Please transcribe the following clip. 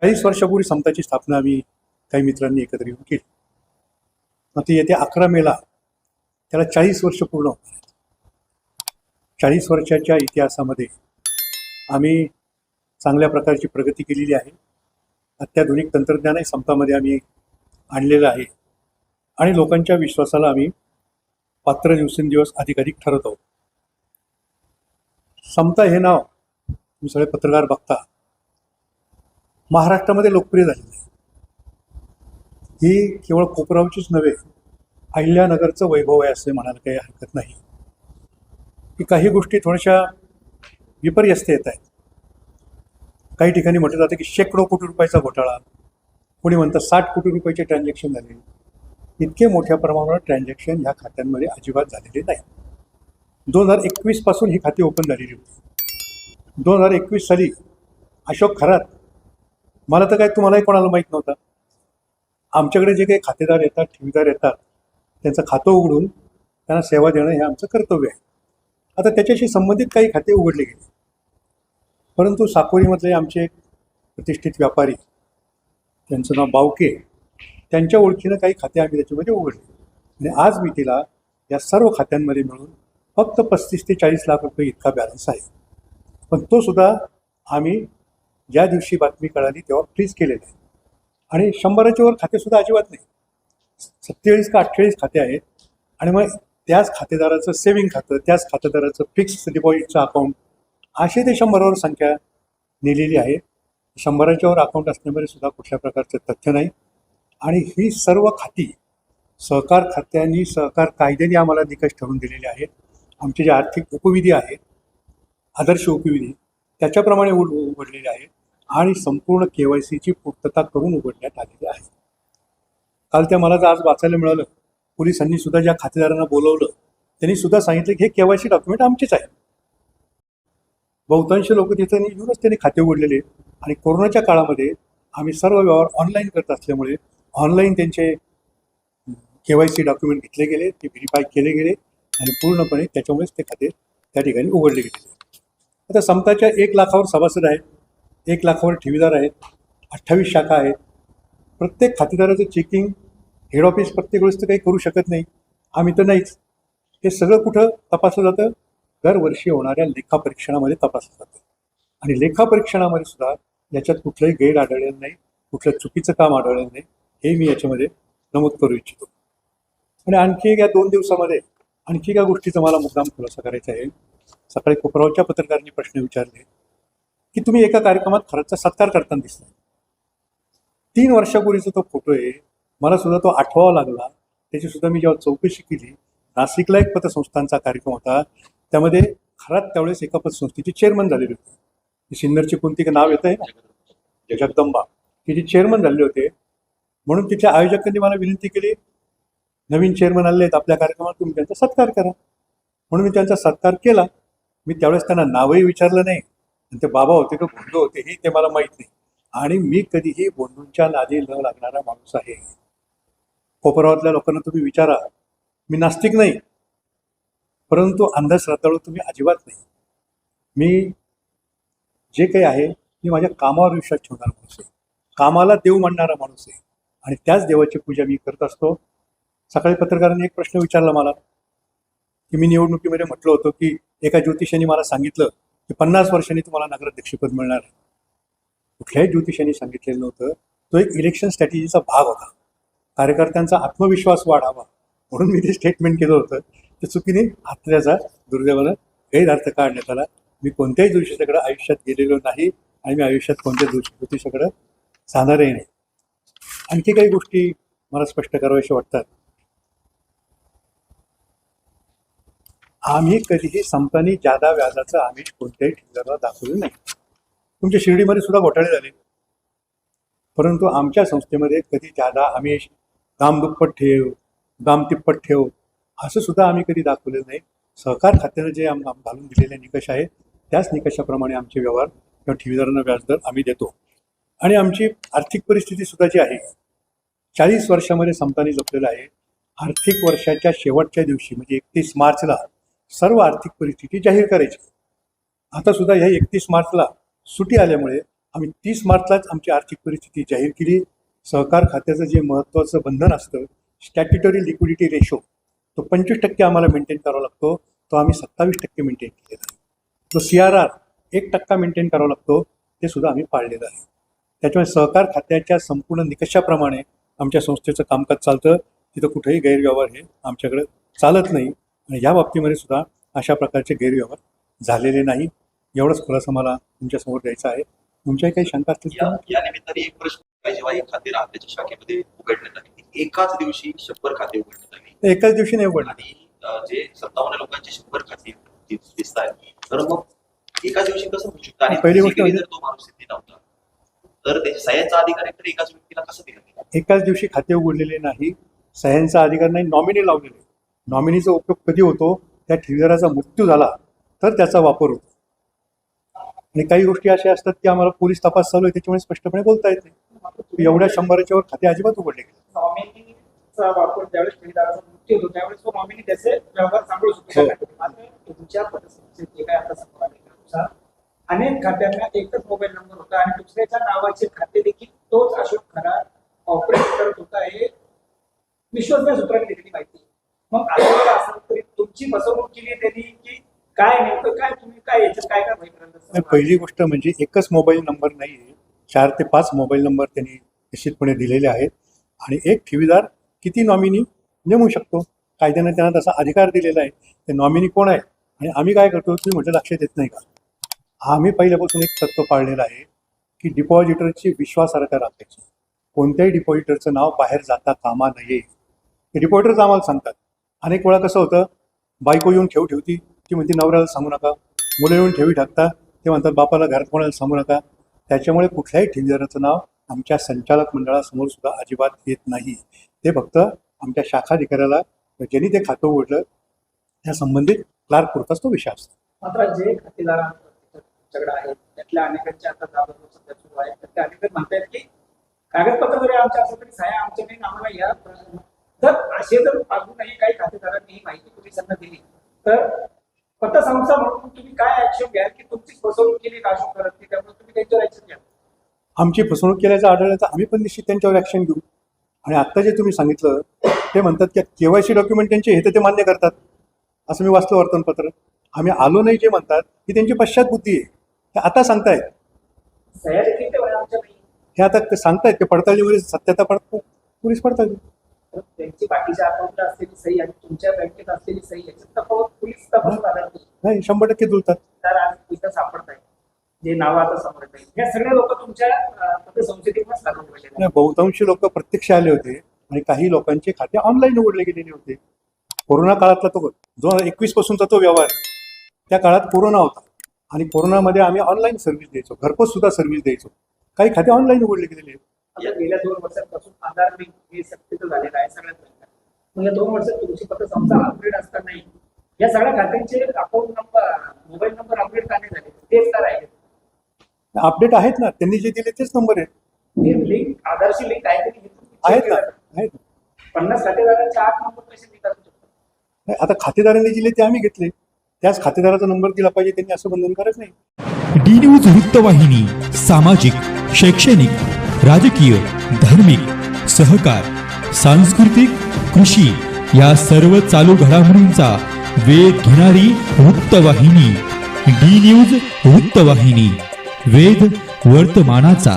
40 वर्षापूर्वी समताची स्थापना आम्ही काही मित्रांनी एकत्र येऊन केली. मग ते येत्या 11 मेला त्याला 40 वर्ष पूर्ण होणार आहेत. 40 वर्षाच्या इतिहासामध्ये आम्ही चांगल्या प्रकारची प्रगती केलेली आहे. अत्याधुनिक तंत्रज्ञानही समतामध्ये आम्ही आणलेलं आहे आणि लोकांच्या विश्वासाला आम्ही पात्र दिवसेंदिवस अधिकाधिक ठरत आहोत. समता हे नाव तुम्ही सगळे पत्रकार बघता, महाराष्ट्रामध्ये लोकप्रिय झालेलं आहे. ही केवळ कोपरावचीच नव्हे, अहिल्यानगरचं वैभव आहे असे म्हणायला काही हरकत नाही. की काही गोष्टी थोड्याशा विपर्यस्त येत आहेत. काही ठिकाणी म्हटलं जातं की शेकडो कोटी रुपयाचा घोटाळा, कोणी म्हणतं 60 कोटी रुपयाचे ट्रान्झॅक्शन झाले. इतके मोठ्या प्रमाणावर ट्रान्झॅक्शन ह्या खात्यांमध्ये अजिबात झालेले नाही. 2021 पासून ही खाती ओपन झालेली होती. 2021 साली अशोक खरात, मला तर काय तुम्हालाही कोणाला माहीत नव्हतं. आमच्याकडे जे काही खातेदार येतात, ठेवीदार येतात, त्यांचं खातं उघडून त्यांना सेवा देणं हे आमचं कर्तव्य आहे. आता त्याच्याशी संबंधित काही खाते उघडले गेले, परंतु साकोरीमधले आमचे प्रतिष्ठित व्यापारी, त्यांचं नाव बावके, त्यांच्या ओळखीनं काही खाते आम्ही त्याच्यामध्ये उघडले आणि आज मितीला या सर्व खात्यांमध्ये मिळून फक्त 35 ते 40 लाख रुपये इतका बॅलन्स आहे. पण तो सुद्धा आम्ही ज्या दिवशी बातमी कळाली तेव्हा फ्रीज केलेलं आहे आणि 100च्या वर खातेसुद्धा अजिबात नाही. 47 का 48 खाते आहेत आणि मग त्याच खातेदाराचं सेव्हिंग खातं, त्याच खातेदाराचं फिक्स डिपॉझिटचं अकाउंट, असे ते 100वर संख्या नेलेली आहे. 100च्या वर अकाउंट असण्यामध्ये सुद्धा कुठल्या प्रकारचं तथ्य नाही. आणि ही सर्व खाती सहकार खात्यांनी, सहकार कायद्याने आम्हाला निकष ठरवून दिलेले आहेत. आमचे जे आर्थिक उपविधी आहेत, आदर्श उपविधी, त्याच्याप्रमाणे उघडलेले आहेत आणि संपूर्ण KYCची पूर्तता करून उघडण्यात आलेली आहे. काल त्या मला आज वाचायला मिळालं, पोलिसांनी सुद्धा ज्या खातेदारांना बोलवलं त्यांनी सुद्धा सांगितलं की हे KYC डॉक्युमेंट आमचेच आहे. बहुतांश लोक तिथे येऊनच त्यांनी खाते उघडलेले आणि कोरोनाच्या काळामध्ये आम्ही सर्व व्यवहार ऑनलाईन करत असल्यामुळे ऑनलाईन त्यांचे KYC डॉक्युमेंट घेतले गेले, ते व्हेरीफाय केले गेले आणि पूर्णपणे त्याच्यामुळेच ते खाते त्या ठिकाणी उघडले गेले. आता समताच्या 1 लाखावर सभासद आहेत, 1 लाखावर ठेवीदार आहेत, 28 शाखा आहेत. प्रत्येक खातेदाराचं चेकिंग हेड ऑफिस प्रत्येक वेळेस तर काही करू शकत नाही, आम्ही तर नाहीच. हे सगळं कुठं तपासलं जातं? दरवर्षी होणाऱ्या लेखापरीक्षणामध्ये तपासलं जातं आणि लेखापरीक्षणामध्ये सुद्धा याच्यात कुठलंही गैर आढळलेलं नाही, कुठलं चुकीचं काम आढळलेलं नाही, हे मी याच्यामध्ये नमूद करू इच्छितो. आणि आणखी या 2 दिवसामध्ये आणखी एका गोष्टीचा मला मुद्दाम खुलासा करायचा आहे. सकाळी कोपरावच्या पत्रकारांनी प्रश्न विचारले की तुम्ही एका कार्यक्रमात खरंच सत्कार करताना दिसला. 3 वर्षापूर्वीचा तो फोटो आहे, मला सुद्धा तो आठवावा लागला. त्याची सुद्धा मी जेव्हा चौकशी केली, नाशिकला एक पतसंस्थांचा कार्यक्रम होता, त्यामध्ये खरात त्यावेळेस एका पतसंस्थेची चेअरमन झालेली होती. सिन्नरची कोणती नाव येत आहे ना, जगदंबा, तिचे चेअरमन झाले होते. म्हणून तिथल्या आयोजकांनी मला विनंती केली, नवीन चेअरमन आले आहेत आपल्या कार्यक्रमात, तुम्ही त्यांचा सत्कार करा. म्हणून मी त्यांचा सत्कार केला. मी त्यावेळेस त्यांना नावही विचारलं नाही आणि ते बाबा होते का बोंडू होते हे ते मला माहीत नाही. आणि मी कधीही बोंडूंच्या नादी न लागणारा माणूस आहे. कोपरावातल्या लोकांना तुम्ही विचारा, मी नास्तिक नाही, परंतु अंधश्रद्धाळू तुम्ही अजिबात नाही. मी जे काही आहे मी माझ्या कामावर विश्वास ठेवणारा माणूस आहे, कामाला देव मानणारा माणूस आहे आणि त्याच देवाची पूजा मी करत असतो. सकाळी पत्रकारांनी एक प्रश्न विचारला मला की मी निवडणुकीमध्ये म्हटलं होतं की एका ज्योतिषांनी मला सांगितलं की 50 वर्षांनी तुम्हाला नगराध्यक्षपद मिळणार. कुठल्याही ज्योतिषांनी सांगितलेलं नव्हतं. तो एक इलेक्शन स्ट्रॅटेजीचा भाग होता, कार्यकर्त्यांचा आत्मविश्वास वाढावा म्हणून मी ते स्टेटमेंट केलं होतं. ते चुकीने त्याचा दुर्दैवानं गैरअर्थ काढण्यात आला. मी कोणत्याही ज्योतिषाकडे आयुष्यात गेलेलो नाही आणि मी आयुष्यात कोणत्याही ज्योतिषाकडे जाणारही नाही. आणखी काही गोष्टी मला स्पष्ट कराव्याशा वाटतात. आम्ही कधीही समतानी जादा व्याजाचं आमिष कोणत्याही ठिकाणाला दाखवलं नाही. तुमच्या शिर्डीमध्ये सुद्धा घोटाळे झाले, परंतु आमच्या संस्थेमध्ये कधी जादा आमिष, दाम दुप्पट ठेव, दाम तिप्पट ठेव असं सुद्धा आम्ही कधी दाखवलेलं नाही. सहकार खात्यानं जे घालून दिलेले निकष आहेत त्याच निकषाप्रमाणे आमचे व्यवहार किंवा ठेवीदारांना व्याजदर आम्ही देतो. आणि आमची आर्थिक परिस्थिती सुद्धा जी आहे 40 वर्षामध्ये समतानी जपलेलं आहे. आर्थिक वर्षाच्या शेवटच्या दिवशी म्हणजे 31 मार्चला सर्व आर्थिक परिस्थिती जाहीर करायची. आता सुद्धा ह्या 31 मार्चला सुटी आल्यामुळे आम्ही 30 मार्चलाच आमची आर्थिक परिस्थिती जाहीर केली. सहकार खात्याचं जे महत्त्वाचं बंधन असतं स्टॅट्युटरी लिक्विडिटी रेशो, तो 25% आम्हाला मेंटेन करावा लागतो, तो आम्ही 27% मेंटेन केलेला आहे. जो CRR 1% मेंटेन करावा लागतो, ते सुद्धा आम्ही पाळलेलं आहे. त्याच्यामुळे सहकार खात्याच्या संपूर्ण निकषाप्रमाणे आमच्या संस्थेचं कामकाज चालतं. तिथं कुठेही गैरव्यवहार हे आमच्याकडे चालत नाही आणि या बाबतीमध्ये सुद्धा अशा प्रकारचे गैरव्यवहार झालेले नाही. एवढंच खुलासा मला तुमच्यासमोर द्यायचा आहे. तुमच्याही काही शंका असतील तर या निमित्ताने एक प्रश्न आहे, जेव्हा एक खाते आपल्याच्या शाखेमध्ये उघडण्यात आले, एकाच दिवशी 100 खाते उघडण्यात आली एकाच दिवशी नाही उघडणार. आणि जे 57 लोकांची 100 खाती दिसत आहेत, तर मग एकाच दिवशी कसं होऊ शकतं? आणि पहिली गोष्ट जर तो माणूस तिथे नव्हता तर त्याच्या सह्यांचा अधिकार आहे, तर एकाच व्यक्तीला कसं दिला गेला? एकाच दिवशी खाते उघडलेले नाही, सह्यांचा अधिकार नाही, नॉमिनी लावलेले. नॉमिनीचा उपयोग कधी होतो? त्या ठेवीदाराचा मृत्यू झाला तर त्याचा वापर होतो. आणि काही गोष्टी अशा असतात की आम्हाला पोलीस तपास चालू आहे, त्याच्यामुळे स्पष्टपणे बोलता येत नाही. एवढ्या 100च्या वर खाते अजिबात उघडले गेले. नॉमिनीचा वापर ज्यावेळेस ठेवीदाराचा मृत्यू होतो त्यावेळेस तो नॉमिनी त्याचे व्यवहार सांभाळू शकतो. मात्र तुमच्या पद्धतीने जे काय आता समोर आलेल्यानुसार अनेक खात्यांना एकच मोबाईल नंबर होता आणि दुसऱ्याच्या नावाचे खाते देखील तोच अशोक खरात ऑपरेट करत होता, हे विश्वसनीय सूत्रांनी दिलेली माहिती. मग असं तरी तुमची फसवणूक केली त्यांनी की काय, नेमकं काय, तुम्ही काय याच्यात काय काय माहिती? पहिली गोष्ट म्हणजे एकच मोबाईल नंबर नाही आहे, 4 ते 5 मोबाईल नंबर त्यांनी निश्चितपणे दिलेले आहेत. आणि एक ठेवीदार किती नॉमिनी नेमू शकतो, कायद्याने त्यांना तसा अधिकार दिलेला आहे. ते नॉमिनी कोण आहे आणि आम्ही काय करतो तुम्ही म्हटलं लक्षात येत नाही का? आम्ही पहिल्यापासून एक तत्त्व पाळलेलं आहे की डिपॉझिटरची विश्वासार्हता राखायची. कोणत्याही डिपॉझिटरचं नाव बाहेर जाता कामा नये, हे डिपॉझिटर्स आम्हाला सांगतात. अनेक वेळा कसं होतं, बायको येऊन ठेव ठेवती, ती म्हणते नवऱ्याला सांगू नका, मुलं येऊन ठेवी टाकतात, ते म्हणतात बापाला घरात कोणाला सांगू नका. त्याच्यामुळे कुठल्याही ठेवीदाराचं नाव आमच्या संचालक मंडळासमोर सुद्धा अजिबात येत नाही. ते फक्त आमच्या शाखा अधिकाऱ्याला ज्यांनी ते खातं उघडलं त्या संबंधित क्लार्क पुरताच तो विषय असतो. मात्र जे खातेदारांकडे आहेत त्यातल्या अनेकांच्या आता दाबावर सध्या सुरू आहेत, तर त्या अनेक म्हणतात की कागदपत्र जरी आमच्या असं तरी साया आमच्या नाही, आम्हाला या जर असे जर अजूनही काही खातेदारांनी ही माहिती पोलिसांना दिली तर पतसंस्था म्हणून तुम्ही काय ऍक्शन घ्याल की तुमची फसवणूक केली का अशोक खरात, त्यामुळे तुम्ही त्यांच्यावर ऍक्शन घ्याल? आमची फसवणूक केल्याचं आढळलं तर आम्ही पण निश्चित त्यांच्यावर ॲक्शन घेऊ. आणि आत्ता जे तुम्ही सांगितलं ते म्हणतात की KYC डॉक्युमेंट त्यांचे हे तर ते मान्य करतात, असं मी वाचलं वर्तमानपत्र. आम्ही आलो नाही जे म्हणतात की त्यांची पश्चात बुद्धी आहे, हे आता सांगतायत. सह्या देखील तेवढ्या आमच्या नाही, हे आता ते सांगतायत की पडताळणीमध्ये सत्यता पडतात, पोलीस पडताळणी. तर त्यांची बाकीच्या अकाउंटला असलेली सही आणि तुमच्या बँकेत असलेली सही याच्यात तफावत पोलीस तपासून आढळते. नाही 100% जुळतात. तर आज इथं सापडत आहे जे नाव आता समोर येत आहे, हे सगळे लोक तुमच्या पतसंस्थेतूनच लागून पडलेले. बहुतांशी लोक प्रत्यक्ष आले होते आणि काही लोकांचे खाते ऑनलाईन उघडले गेलेले होते. कोरोना काळातला तो जो 21 पासूनचा तो व्यवहार आहे, त्या काळात कोरोना होता आणि कोरोनामध्ये आम्ही ऑनलाईन सर्व्हिस द्यायचो, घरपोच सुद्धा सर्व्हिस द्यायचो. काही खाते ऑनलाईन उघडले गेलेले आहेत. आता गेल्या 2 वर्षांपासून आधार लिंक हे सक्तीचं झालेलं आहे सगळ्यात बँका. मग या 2 वर्षात तुमची पतसंस्था अपग्रेड असतानाही या सगळ्या खात्यांचे account number, mobile number upgrade का नाही झाले? तेच का राहिले? अपडेट आहेत ना, त्यांनी जे दिले तेच नंबर आहेत. ते लिंक आधारशी लिंक आहे की आहेत ना, आहेत. 50 खातेदारांच्या 8 नंबर पैसे देतात. आता खातेदारांनी दिले ते आम्ही घेतले, त्याच खातेदाराचा नंबर दिला पाहिजे त्यांनी, असं बंधन करत नाही. डी न्यूज वृत्तवाहिनी सामाजिक, शैक्षणिक, राजकीय, धार्मिक, सहकार, सांस्कृतिक, कृषी या सर्व चालू घडामोडींचा वेध घेणारी वृत्तवाहिनी. डी न्यूज वृत्तवाहिनी, वेध वर्तमानाचा.